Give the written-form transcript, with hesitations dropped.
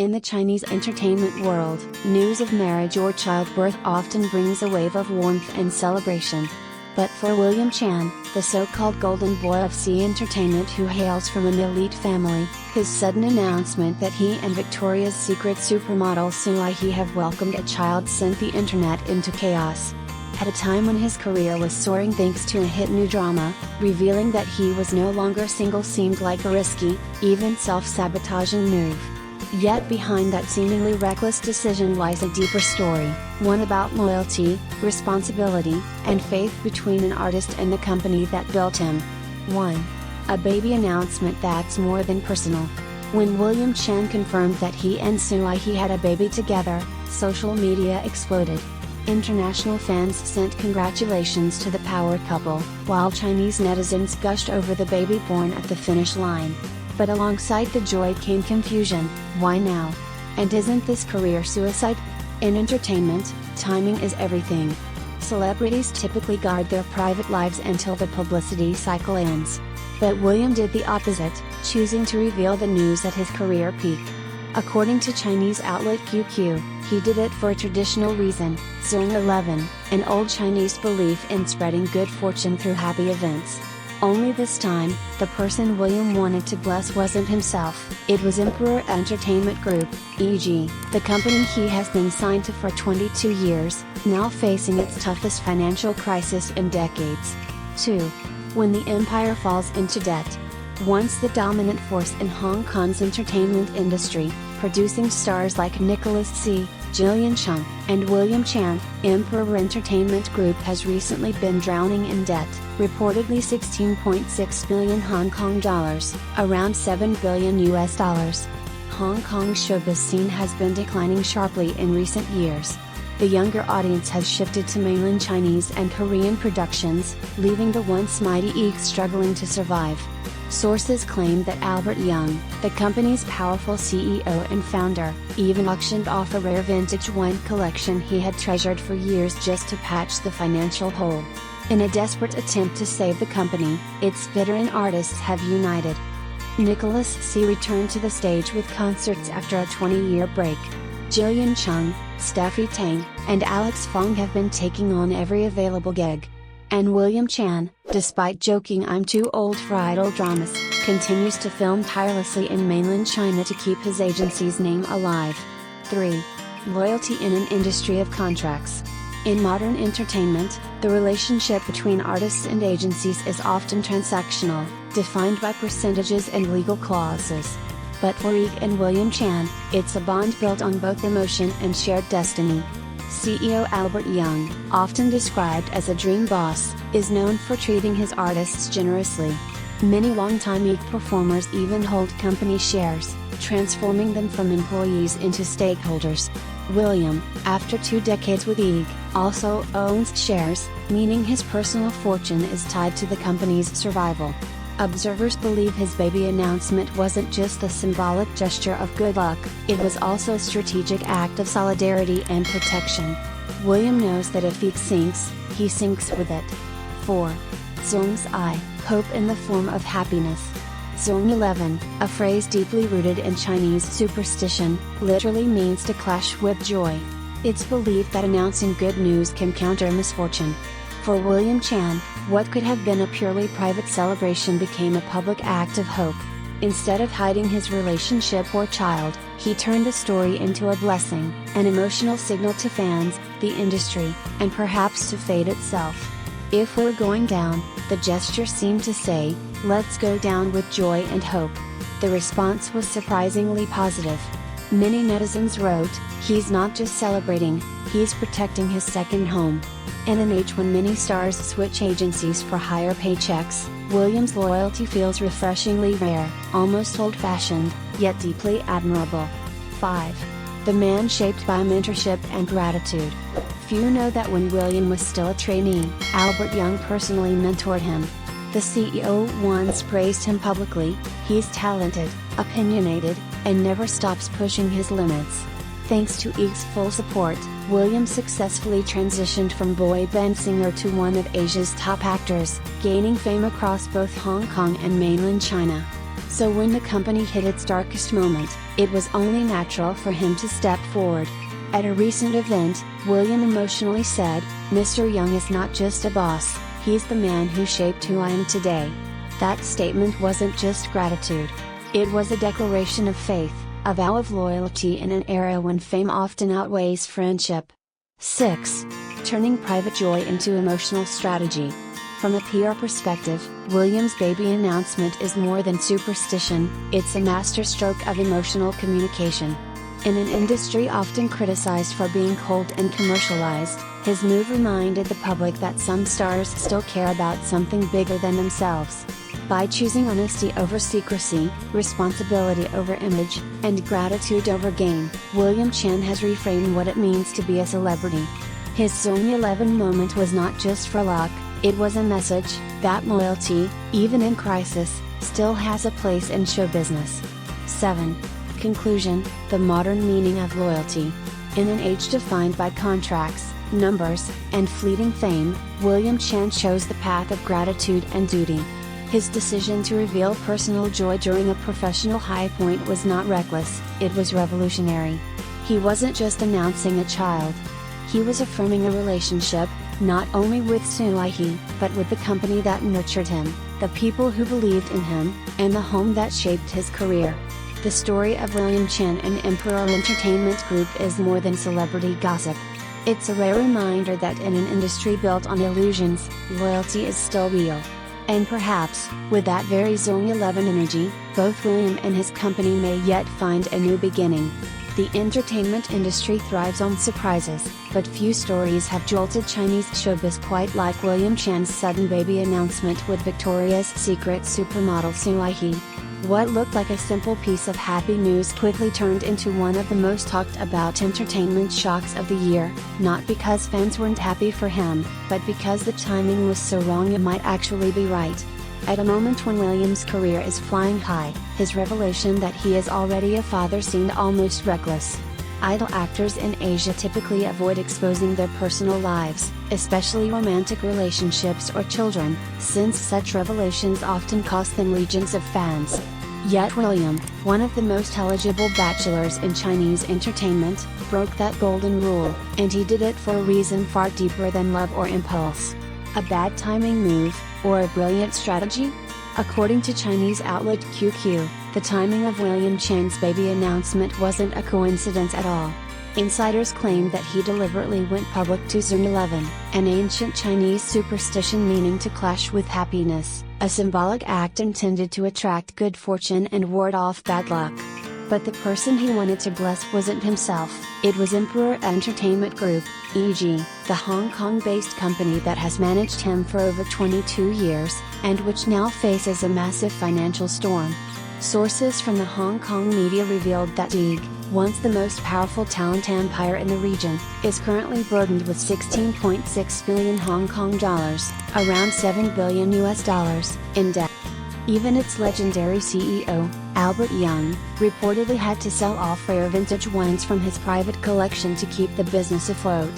In the Chinese entertainment world, news of marriage or childbirth often brings a wave of warmth and celebration. But for William Chan, the so-called golden boy of Sea Entertainment who hails from an elite family, his sudden announcement that he and Victoria's Secret supermodel Sui He have welcomed a child sent the internet into chaos. At a time when his career was soaring thanks to a hit new drama, revealing that he was no longer single seemed like a risky, even self-sabotaging move. Yet behind that seemingly reckless decision lies a deeper story, one about loyalty, responsibility, and faith between an artist and the company that built him. 1. A baby announcement that's more than personal. When William Chan confirmed that he and Sui He had a baby together, social media exploded. International fans sent congratulations to the power couple, while Chinese netizens gushed over the baby born at the finish line. But alongside the joy came confusion. Why now? And isn't this career suicide? In entertainment, timing is everything. Celebrities typically guard their private lives until the publicity cycle ends. But William did the opposite, choosing to reveal the news at his career peak. According to Chinese outlet QQ, he did it for a traditional reason, Zong 11, an old Chinese belief in spreading good fortune through happy events. Only this time, the person William wanted to bless wasn't himself, it was Emperor Entertainment Group, e.g., the company he has been signed to for 22 years, now facing its toughest financial crisis in decades. 2. When the empire falls into debt. Once the dominant force in Hong Kong's entertainment industry, producing stars like Nicholas Tse, Jillian Chung, and William Chan, Emperor Entertainment Group has recently been drowning in debt, reportedly 16.6 million Hong Kong dollars, around $7 billion US dollars. Hong Kong's showbiz scene has been declining sharply in recent years. The younger audience has shifted to mainland Chinese and Korean productions, leaving the once mighty EEG struggling to survive. Sources claim that Albert Young, the company's powerful CEO and founder, even auctioned off a rare vintage wine collection he had treasured for years just to patch the financial hole. In a desperate attempt to save the company, its veteran artists have united. Nicholas Tse returned to the stage with concerts after a 20-year break. Jillian Chung, Steffi Tang, and Alex Fong have been taking on every available gig. And William Chan, despite joking "I'm too old for idol dramas," continues to film tirelessly in mainland China to keep his agency's name alive. 3. Loyalty in an industry of contracts. In modern entertainment, the relationship between artists and agencies is often transactional, defined by percentages and legal clauses. But for EEG and William Chan, it's a bond built on both emotion and shared destiny. CEO Albert Young, often described as a dream boss, is known for treating his artists generously. Many longtime EEG performers even hold company shares, transforming them from employees into stakeholders. William, after 2 decades with EEG, also owns shares, meaning his personal fortune is tied to the company's survival. Observers believe his baby announcement wasn't just a symbolic gesture of good luck, it was also a strategic act of solidarity and protection. William knows that if he sinks, he sinks with it. 4. Zong's eye, hope in the form of happiness. Zong 11, a phrase deeply rooted in Chinese superstition, literally means to clash with joy. It's believed that announcing good news can counter misfortune. For William Chan, what could have been a purely private celebration became a public act of hope. Instead of hiding his relationship or child, he turned the story into a blessing, an emotional signal to fans, the industry, and perhaps to fate itself. If we're going down, the gesture seemed to say, let's go down with joy and hope. The response was surprisingly positive. Many netizens wrote, he's not just celebrating, he's protecting his second home. In an age when many stars switch agencies for higher paychecks, William's loyalty feels refreshingly rare, almost old-fashioned, yet deeply admirable. 5. The man shaped by mentorship and gratitude. Few know that when William was still a trainee, Albert Young personally mentored him. The CEO once praised him publicly, he's talented, opinionated, and never stops pushing his limits. Thanks to EEG's full support, William successfully transitioned from boy band singer to one of Asia's top actors, gaining fame across both Hong Kong and mainland China. So when the company hit its darkest moment, it was only natural for him to step forward. At a recent event, William emotionally said, "Mr. Young is not just a boss, he's the man who shaped who I am today." That statement wasn't just gratitude. It was a declaration of faith, a vow of loyalty in an era when fame often outweighs friendship. 6. Turning private joy into emotional strategy. From a PR perspective, William's baby announcement is more than superstition, it's a masterstroke of emotional communication. In an industry often criticized for being cold and commercialized, his move reminded the public that some stars still care about something bigger than themselves. By choosing honesty over secrecy, responsibility over image, and gratitude over gain, William Chan has reframed what it means to be a celebrity. His Zone 11 moment was not just for luck, it was a message that loyalty, even in crisis, still has a place in show business. 7. Conclusion: the modern meaning of loyalty. In an age defined by contracts, numbers, and fleeting fame, William Chan chose the path of gratitude and duty. His decision to reveal personal joy during a professional high point was not reckless, it was revolutionary. He wasn't just announcing a child. He was affirming a relationship, not only with Sui, but with the company that nurtured him, the people who believed in him, and the home that shaped his career. The story of William Chan and Emperor Entertainment Group is more than celebrity gossip. It's a rare reminder that in an industry built on illusions, loyalty is still real. And perhaps, with that very Zone 11 energy, both William and his company may yet find a new beginning. The entertainment industry thrives on surprises, but few stories have jolted Chinese showbiz quite like William Chan's sudden baby announcement with Victoria's Secret supermodel Sui. What looked like a simple piece of happy news quickly turned into one of the most talked about entertainment shocks of the year, not because fans weren't happy for him, but because the timing was so wrong it might actually be right. At a moment when William's career is flying high, his revelation that he is already a father seemed almost reckless. Idol actors in Asia typically avoid exposing their personal lives, especially romantic relationships or children, since such revelations often cost them legions of fans. Yet William, one of the most eligible bachelors in Chinese entertainment, broke that golden rule, and he did it for a reason far deeper than love or impulse. A bad timing move, or a brilliant strategy? According to Chinese outlet QQ, the timing of William Chan's baby announcement wasn't a coincidence at all. Insiders claim that he deliberately went public to Zone 11, an ancient Chinese superstition meaning to clash with happiness, a symbolic act intended to attract good fortune and ward off bad luck. But the person he wanted to bless wasn't himself, it was Emperor Entertainment Group, e.g., the Hong Kong-based company that has managed him for over 22 years, and which now faces a massive financial storm. Sources from the Hong Kong media revealed that DIG, once the most powerful talent empire in the region, is currently burdened with 16.6 billion Hong Kong dollars, around $7 billion in debt. Even its legendary CEO, Albert Young, reportedly had to sell off rare vintage wines from his private collection to keep the business afloat.